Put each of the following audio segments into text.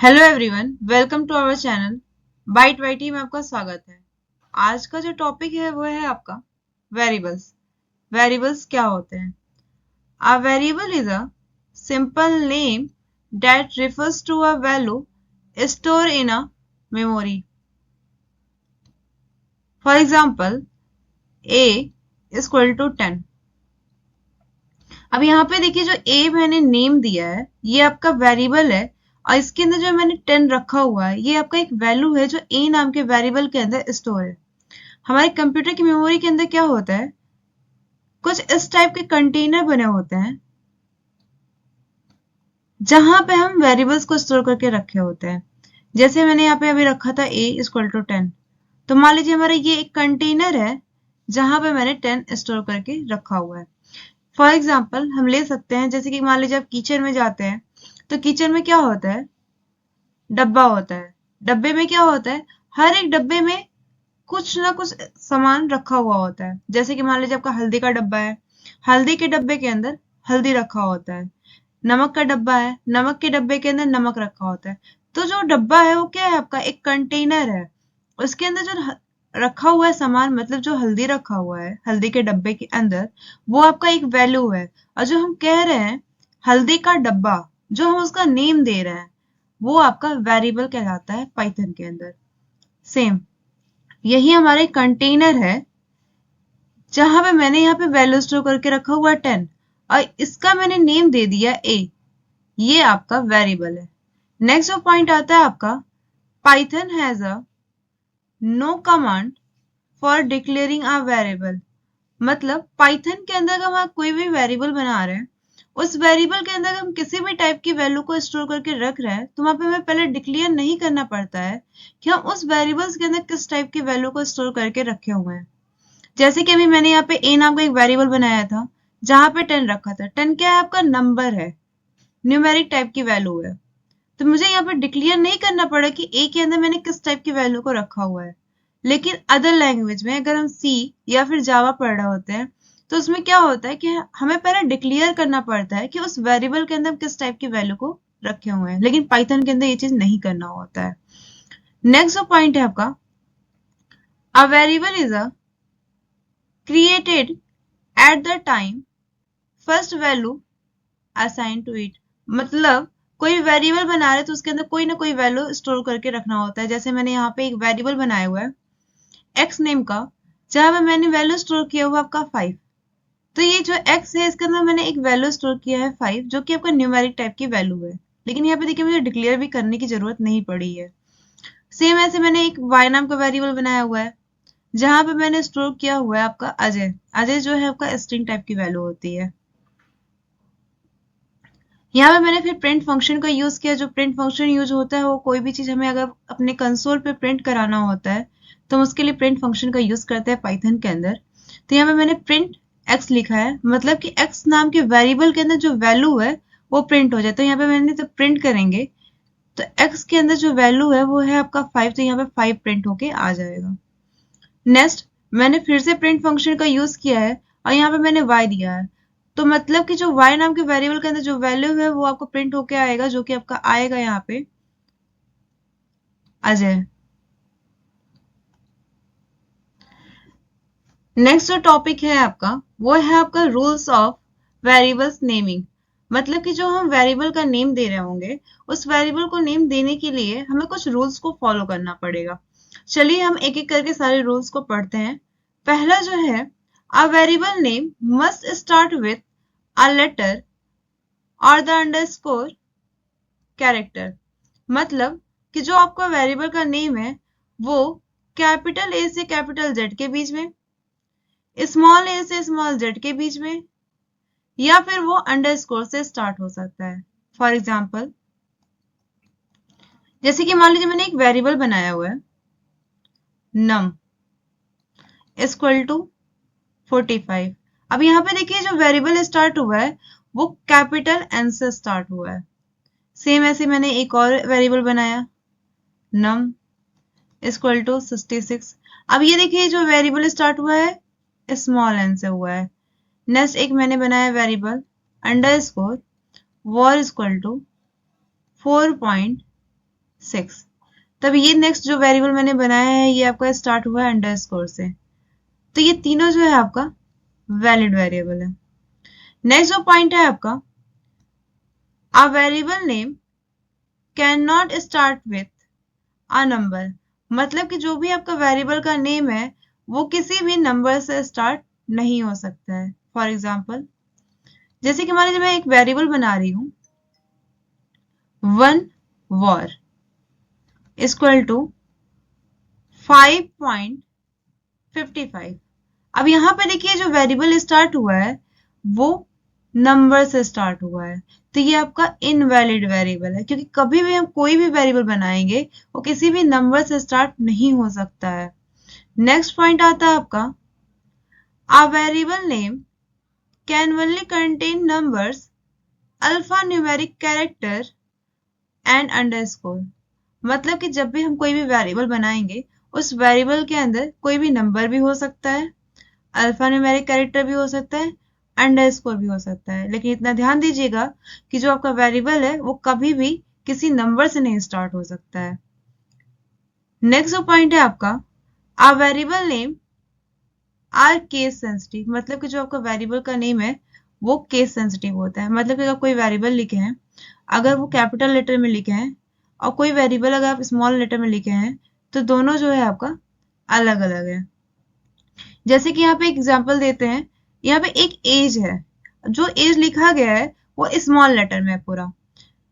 Hello everyone, welcome to our channel byte YT में आपका स्वागत है। आज का जो टॉपिक है वो है आपका वेरिएबल्स। वेरिएबल्स क्या होते हैं? A variable is a simple name that refers to a value stored in a memory. For example, a is equal to 10. अब यहाँ पे देखिए, जो a मैंने नेम दिया है ये आपका वेरिएबल है और इसके अंदर जो मैंने 10 रखा हुआ है ये आपका एक वैल्यू है जो a नाम के वेरिएबल के अंदर स्टोर है। हमारे कंप्यूटर की मेमोरी के अंदर क्या होता है, कुछ इस टाइप के कंटेनर बने होते हैं जहां पे हम वेरिएबल्स को स्टोर करके रखे होते हैं। जैसे मैंने यहाँ पे अभी रखा था a इक्वल टू 10, तो मान लीजिए हमारा ये एक कंटेनर है जहां पे मैंने 10 स्टोर करके रखा हुआ है। फॉर एग्जाम्पल हम ले सकते हैं, जैसे कि मान लीजिए आप किचन में जाते हैं तो किचन में क्या होता है, डब्बा होता है। डब्बे में क्या होता है, हर एक डब्बे में कुछ ना कुछ सामान रखा हुआ होता है। जैसे कि मान लीजिए आपका हल्दी का डब्बा है, हल्दी के डब्बे के अंदर हल्दी रखा होता है। नमक का डब्बा है, नमक के डब्बे के अंदर नमक रखा होता है। तो जो डब्बा है वो क्या है, आपका एक कंटेनर है। उसके अंदर जो रखा हुआ है सामान, मतलब जो हल्दी रखा हुआ है हल्दी के डब्बे के अंदर, वो आपका एक वैल्यू है। और जो हम कह रहे हैं हल्दी का डब्बा, जो हम उसका नेम दे रहे हैं, वो आपका वेरिएबल कहलाता है पाइथन के अंदर। सेम यही हमारा एक कंटेनर है जहां पे मैंने यहाँ पे वैल्यू स्टोर करके रखा हुआ है 10 और इसका मैंने नेम दे दिया a। ये आपका वेरिएबल है। नेक्स्ट जो पॉइंट आता है आपका, Python has a no command for declaring a variable. मतलब पाइथन के अंदर अगर हम कोई भी वेरिएबल बना रहे हैं, उस वेरिएबल के अंदर हम किसी भी टाइप की वैल्यू को स्टोर करके रख रहे हैं तो वहां पे हमें पहले डिक्लेयर नहीं करना पड़ता है कि हम उस वेरिएबल्स के अंदर किस टाइप की वैल्यू को स्टोर करके रखे हुए हैं। जैसे कि अभी मैंने यहाँ पे a नाम का एक वेरिएबल बनाया था जहां पे 10 रखा था। 10 क्या है, आपका नंबर है, न्यूमेरिक टाइप की वैल्यू है। तो मुझे यहाँ पे डिक्लेयर नहीं करना पड़ा कि a के अंदर मैंने किस टाइप की वैल्यू को रखा हुआ है। लेकिन अदर लैंग्वेज में अगर हम सी या फिर जावा पढ़ रहे होते हैं तो उसमें क्या होता है कि हमें पहले डिक्लेयर करना पड़ता है कि उस वेरिएबल के अंदर हम किस टाइप की वैल्यू को रखे हुए हैं, लेकिन पाइथन के अंदर ये चीज नहीं करना होता है। नेक्स्ट जो पॉइंट है आपका, a variable is a created at the time first value assign to it. मतलब कोई वेरिएबल बना रहे तो उसके अंदर कोई ना कोई वैल्यू स्टोर करके रखना होता है। जैसे मैंने यहाँ पे एक वेरिएबल बनाया हुआ है एक्स नेम का, जहां पे मैंने वैल्यू स्टोर किया हुआ आपका 5। तो ये जो एक्स है इसके अंदर मैंने एक वैल्यू स्टोर किया है 5, जो कि आपका न्यूमेरिक टाइप की वैल्यू है। लेकिन यहाँ पे देखिए मुझे डिक्लेयर भी करने की जरूरत नहीं पड़ी है। सेम ऐसे मैंने एक वाई नाम का वेरिएबल बनाया हुआ है जहां पे मैंने स्टोर किया हुआ है आपका अजय। अजय जो है आपका स्ट्रिंग टाइप की वैल्यू होती है। यहाँ पे मैंने फिर प्रिंट फंक्शन का यूज किया। जो प्रिंट फंक्शन यूज होता है वो कोई भी चीज हमें अगर अपने कंसोल पे प्रिंट कराना होता है तो हम उसके लिए प्रिंट फंक्शन का यूज करते हैं पाइथन के अंदर। तो यहाँ पे मैंने प्रिंट एक्स लिखा है, मतलब कि एक्स नाम के वेरिएबल के अंदर जो वैल्यू है वो प्रिंट हो जाए। तो यहाँ पे मैंने जब प्रिंट करेंगे तो एक्स के अंदर जो वैल्यू है वो है आपका 5, तो यहाँ पे 5 प्रिंट होके आ जाएगा। नेक्स्ट मैंने फिर से प्रिंट फंक्शन का यूज किया है और यहाँ पे मैंने y दिया है। तो मतलब कि जो y नाम के वेरिएबल के अंदर जो वैल्यू है वो आपको प्रिंट होके आएगा, जो कि आपका आएगा यहाँ पे अजय। नेक्स्ट जो टॉपिक है आपका वो है आपका रूल्स ऑफ वेरिएबल्स नेमिंग। मतलब कि जो हम वेरिएबल का नेम दे रहे होंगे, उस वेरिएबल को नेम देने के लिए हमें कुछ रूल्स को फॉलो करना पड़ेगा। चलिए हम एक एक करके सारे रूल्स को पढ़ते हैं। पहला जो है, a variable name must start with a letter और द अंडरस्कोर कैरेक्टर। मतलब कि जो आपका वेरिएबल का नेम है वो कैपिटल ए से कैपिटल जेड के बीच में, स्मॉल ए से स्मॉल जेड के बीच में, या फिर वो अंडरस्कोर से स्टार्ट हो सकता है। फॉर एग्जाम्पल, जैसे कि मान लीजिए मैंने एक वेरिएबल बनाया हुआ है नम इक्वल टू 45। अब यहाँ पे देखिए जो वेरिएबल स्टार्ट हुआ है वो कैपिटल एन से स्टार्ट हुआ है। सेम ऐसे मैंने एक और वेरिएबल बनाया नम इक्वल टू 66। अब ये देखिए जो वेरिएबल स्टार्ट हुआ है स्मॉल एन से हुआ है। नेक्स्ट एक मैंने बनाया variable underscore var equal to 4.5 6। तब ये नेक्स्ट जो वेरिएबल मैंने बनाया है ये आपका स्टार्ट हुआ है अंडरस्कोर से, तो ये तीनों जो है आपका वैलिड वेरिएबल है। नेक्स्ट जो पॉइंट है आपका, a variable name can not start with a number, मतलब कि जो भी आपका वेरिएबल का नेम है वो किसी भी नंबर से स्टार्ट नहीं हो सकता है। फॉर एग्जाम्पल, जैसे कि मान लीजिए मैं एक वेरिएबल बना रही हूं 1 वॉर इक्वल टू 5.55। अब यहाँ पे देखिए जो वेरिएबल स्टार्ट हुआ है वो नंबर से स्टार्ट हुआ है, तो ये आपका इनवैलिड वेरिएबल है, क्योंकि कभी भी हम कोई भी वेरिएबल बनाएंगे वो किसी भी नंबर से स्टार्ट नहीं हो सकता है। नेक्स्ट पॉइंट आता है आपका, a variable name can only contain numbers alpha numeric character and underscore, मतलब कि जब भी हम कोई भी वेरिएबल बनाएंगे उस वेरिएबल के अंदर कोई भी नंबर भी हो सकता है, अल्फा न्यूमेरिक कैरेक्टर भी हो सकता है, अंडरस्कोर भी हो सकता है, लेकिन इतना ध्यान दीजिएगा कि जो आपका वेरिएबल है वो कभी भी किसी नंबर से नहीं स्टार्ट हो सकता है। नेक्स्ट जो पॉइंट है आपका, a variable name are case sensitive, मतलब कि जो आपका वेरिएबल का नेम है वो केस सेंसिटिव होता है, मतलब कि अगर कोई वेरिएबल लिखे हैं अगर वो कैपिटल लेटर में लिखे हैं और कोई वेरिएबल अगर आप स्मॉल लेटर में लिखे हैं तो दोनों जो है आपका अलग अलग है। जैसे कि यहाँ पे एग्जांपल देते हैं, यहाँ पे एक एज है, जो एज लिखा गया है वो स्मॉल लेटर में है पूरा।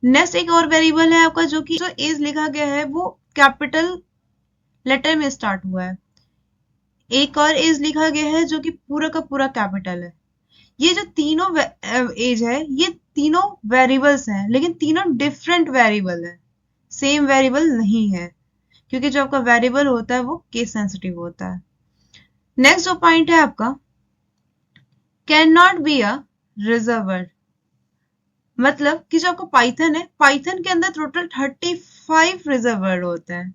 नेक्स्ट एक और वेरिएबल है आपका जो कि जो एज लिखा गया है वो कैपिटल लेटर में स्टार्ट हुआ है। एक और एज लिखा गया है जो कि पूरा का पूरा कैपिटल है। ये जो तीनों एज है ये तीनों वेरिएबल्स हैं, लेकिन तीनों डिफरेंट वेरिएबल है, सेम वेरिएबल नहीं है, क्योंकि जो आपका वेरिएबल होता है वो केस सेंसिटिव होता है। नेक्स्ट जो पॉइंट है आपका, can not be a reserve word, मतलब कि जो आपका पाइथन है पाइथन के अंदर टोटल 35 रिजर्व वर्ड होते हैं,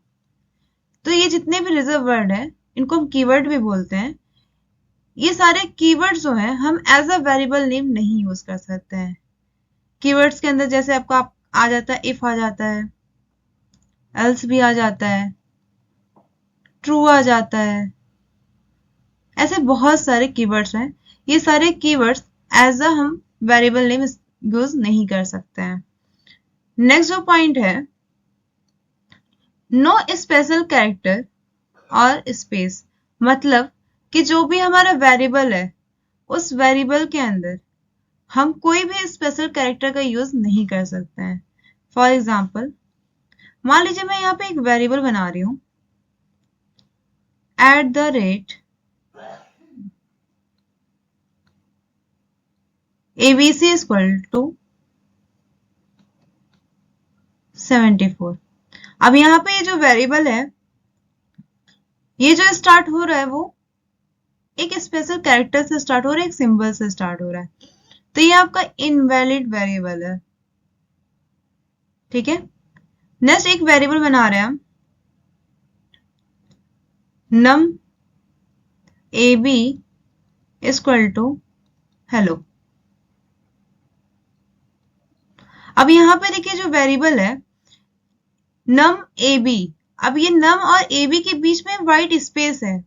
तो ये जितने भी रिजर्व वर्ड है इनको हम कीवर्ड भी बोलते हैं। ये सारे कीवर्ड्स जो हैं हम एज अ वेरिएबल नेम नहीं यूज कर सकते हैं। कीवर्ड्स के अंदर जैसे आपका आ जाता है इफ आ जाता है, एल्स भी आ जाता है, ट्रू आ जाता है, ऐसे बहुत सारे कीवर्ड्स हैं। ये सारे कीवर्ड्स एज अ हम वेरिएबल नेम यूज नहीं कर सकते हैं। नेक्स्ट जो पॉइंट है, नो स्पेशल कैरेक्टर और स्पेस, मतलब कि जो भी हमारा वेरिएबल है उस वेरिएबल के अंदर हम कोई भी स्पेशल कैरेक्टर का यूज नहीं कर सकते हैं। फॉर एग्जाम्पल, मान लीजिए मैं यहाँ पे एक वेरिएबल बना रही हूं @ abc = 74। अब यहाँ पे ये जो वेरिएबल है ये जो स्टार्ट हो रहा है वो एक स्पेशल कैरेक्टर से स्टार्ट हो रहा है, एक सिंबल से स्टार्ट हो रहा है, तो ये आपका इनवैलिड वेरिएबल है। ठीक है, नेक्स्ट एक वेरिएबल बना रहे हैं हम num ab = hello। अब यहाँ पे देखिए जो वेरिएबल है num ab, अब ये num और ab के बीच में व्हाइट स्पेस है,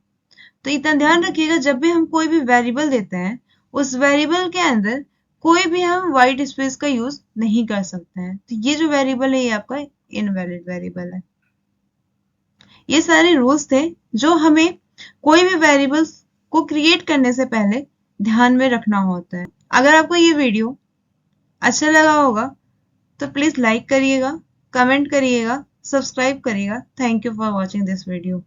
तो इतना ध्यान रखिएगा जब भी हम कोई भी वेरिएबल देते हैं उस वेरिएबल के अंदर कोई भी हम व्हाइट स्पेस का यूज नहीं कर सकते हैं, तो ये जो वेरिएबल है ये आपका इनवैलिड वेरिएबल है। ये सारे रूल्स थे जो हमें कोई भी वेरिएबल्स को क्रिएट करने से पहले ध्यान में रखना होता है। अगर आपको ये वीडियो अच्छा लगा होगा तो प्लीज लाइक करिएगा, कमेंट करिएगा, सब्सक्राइब करिएगा। Thank you for watching this video.